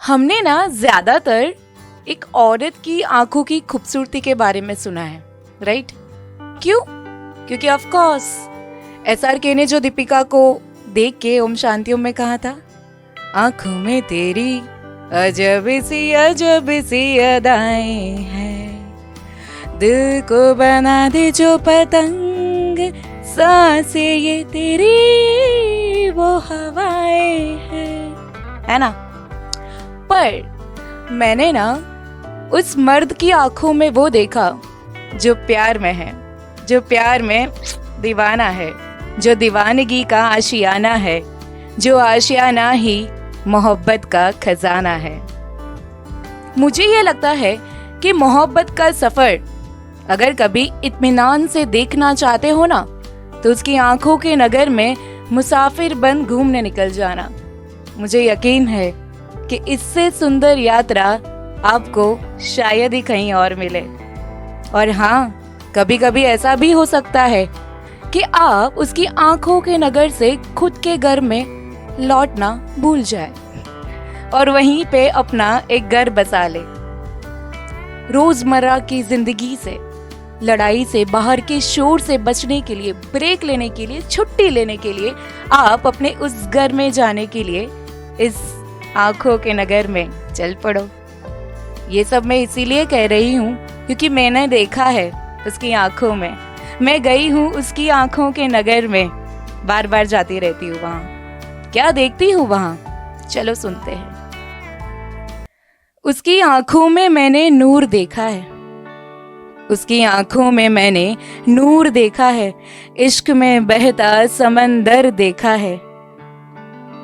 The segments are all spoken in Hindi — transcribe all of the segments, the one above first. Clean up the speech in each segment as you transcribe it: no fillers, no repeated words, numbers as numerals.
हमने ना ज्यादातर एक औरत की आंखों की खूबसूरती के बारे में सुना है, राइट? क्यों? क्योंकि ऑफ कोर्स SRK ने जो दीपिका को देख के ओम शांति ओम में कहा था, आंखों में तेरी अजब सी अदाएं हैं, दिल को बना दे जो पतंग, सांसें ये तेरी वो हवाएं हैं, है ना? पर मैंने ना उस मर्द की आंखों में वो देखा जो प्यार में है, जो प्यार में दीवाना है, जो दीवानगी का आशियाना है, जो आशियाना ही मोहब्बत का खजाना है। मुझे ये लगता है कि मोहब्बत का सफर अगर कभी इत्मीनान से देखना चाहते हो ना, तो उसकी आंखों के नगर में मुसाफिर बन घूमने निकल जाना। मुझे यकीन है कि इससे सुंदर यात्रा आपको शायद ही कहीं और मिले। और हाँ, कभी कभी ऐसा भी हो सकता है कि आप उसकी आंखों के नगर से खुद के घर में लौटना भूल जाए और वहीं पे अपना एक घर बसा ले। रोजमर्रा की जिंदगी से, लड़ाई से, बाहर के शोर से बचने के लिए, ब्रेक लेने के लिए, छुट्टी लेने के लिए आप अपने उस घर में जाने के लिए इस आंखों के नगर में चल पड़ो। ये सब मैं इसीलिए कह रही हूँ क्योंकि मैंने देखा है उसकी आंखों में। मैं गई हूँ उसकी आंखों के नगर में, बार बार जाती रहती हूँ वहाँ। क्या देखती हूँ वहाँ, चलो सुनते हैं। उसकी आंखों में मैंने नूर देखा है, उसकी आंखों में मैंने नूर देखा है, इश्क में बहता समंदर देखा है।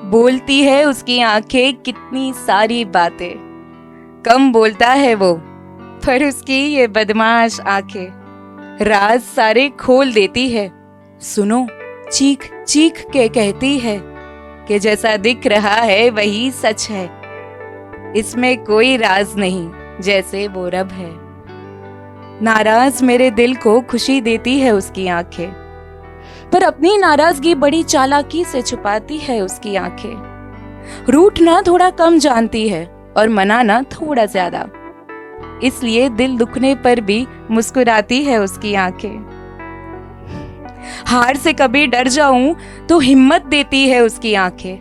बोलती है उसकी आंखें कितनी सारी बातें, कम बोलता है वो पर उसकी ये बदमाश आंखें राज सारे खोल देती है। सुनो, चीख चीख के कहती है कि जैसा दिख रहा है वही सच है, इसमें कोई राज नहीं जैसे वो रब है। नाराज मेरे दिल को खुशी देती है उसकी आंखें, पर अपनी नाराजगी बड़ी चालाकी से छुपाती है उसकी आंखें। रूठना थोड़ा कम जानती है और मनाना थोड़ा ज्यादा, इसलिए दिल दुखने पर भी मुस्कुराती है उसकी आंखें। हार से कभी डर जाऊं तो हिम्मत देती है उसकी आंखें,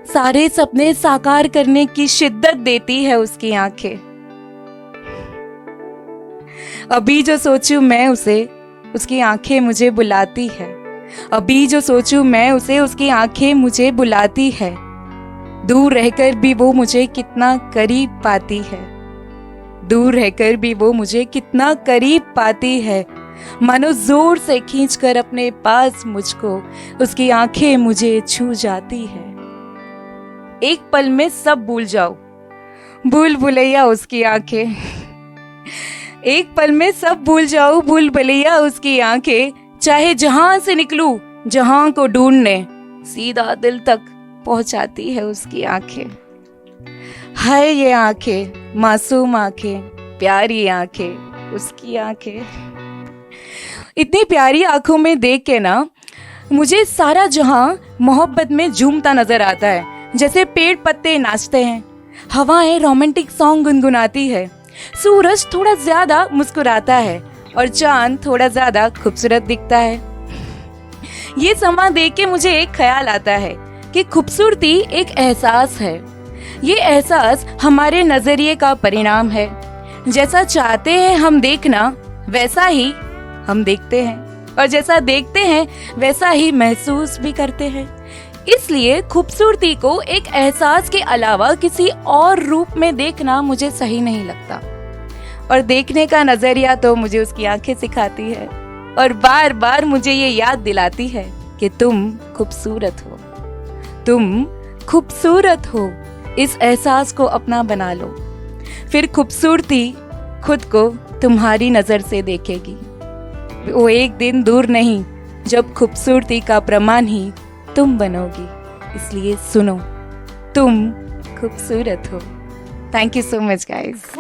सारे सपने साकार करने की शिद्दत देती है उसकी आंखें। अभी जो सोचूं मैं उसे, उसकी आंखें मुझे बुलाती है। अभी जो सोचूं मैं उसे, उसकी आंखें मुझे बुलाती है। दूर रहकर भी वो मुझे कितना करीब पाती है, दूर रहकर भी वो मुझे कितना करीब पाती है। मानो जोर से खींचकर अपने पास मुझको उसकी आंखें मुझे छू जाती है। एक पल में सब भूल जाओ, भूल भुलैया उसकी आंखें। एक पल में सब भूल जाओ, भूल भुलैया उसकी आंखें। चाहे जहां से निकलूं, जहां को ढूंढने, सीधा दिल तक पहुंचाती है उसकी आंखें। हाय ये आंखें, मासूम आंखें, प्यारी आंखें, उसकी आंखें। इतनी प्यारी आंखों में देख के ना मुझे सारा जहां मोहब्बत में झूमता नजर आता है। जैसे पेड़ पत्ते नाचते हैं, हवाएं रोमांटिक सॉन्ग गुनगुनाती है, सूरज थोड़ा ज्यादा मुस्कुराता है और चांद थोड़ा ज्यादा खूबसूरत दिखता है। ये समा देख के मुझे एक ख्याल आता है कि खूबसूरती एक एहसास है। ये एहसास हमारे नजरिए का परिणाम है। जैसा चाहते हैं हम देखना, वैसा ही हम देखते हैं, और जैसा देखते हैं वैसा ही महसूस भी करते हैं। इसलिए खूबसूरती को एक एहसास के अलावा किसी और रूप में देखना मुझे सही नहीं लगता। और देखने का नजरिया तो मुझे उसकी आंखें सिखाती है और बार बार मुझे ये याद दिलाती है कि तुम खूबसूरत हो, तुम खूबसूरत हो। इस एहसास को अपना बना लो, फिर खूबसूरती खुद को तुम्हारी नजर से देखेगी। वो एक दिन दूर नहीं जब खूबसूरती का प्रमाण ही तुम बनोगी। इसलिए सुनो, तुम खूबसूरत हो। Thank you so much guys.